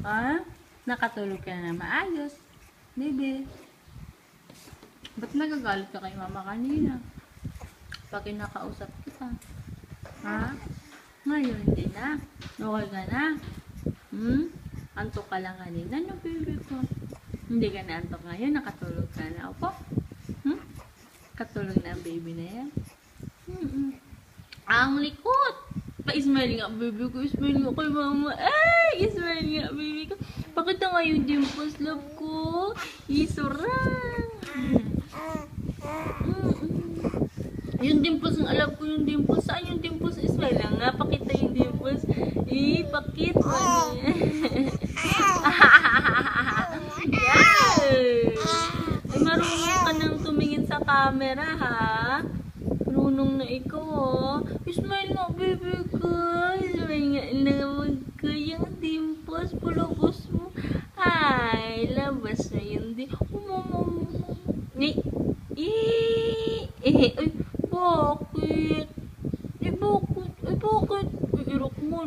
Ha? Nakatulog ka na maayos. Baby. Ba't nagagalit ka kay mama kanina? Pag kinakausap kita. Ha? Ngayon hindi na. Okay ka na. Antok ka lang kanina, no, baby ko. Hindi ka na antok ngayon, nakatulog ka na. Opo? Katulog na ang baby na yan. Ang likot! Pa-smile nga, baby ko. Smile nga kay mama. Ay! Smile nga, baby ko. Pakita nga yung dimples, love ko. Isurang. Yung dimples, ang alam ko yung dimples. Saan yung dimples? Smile lang nga. Pakita yung dimples. Pakita. Ay, marunong ka nang tumingin sa camera, ha? Marunong na ikaw, ha? Smile nga, baby ko. Smile nga, lawag ko yung dimples. Pulubos mo. Ay, labas na yun. Ay, bakit? Bakit? Irok mo.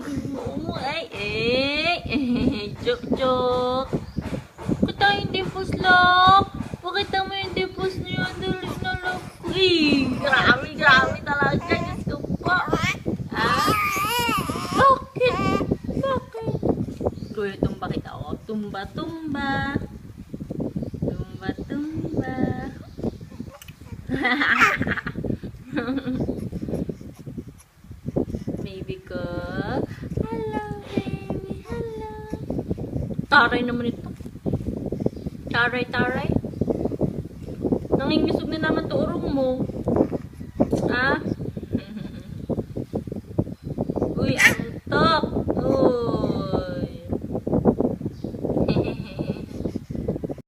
Joke. Kita yung dimples lang. Pakita mo yung dimples niya. Dali na lang. Grabe talaga. Diyos ko po. Bakit? Kuya, tumba kita. Tumba. Baby ko. Hello, baby. Hello. Taray naman ito. Taray. Nangingisog na naman to urong mo.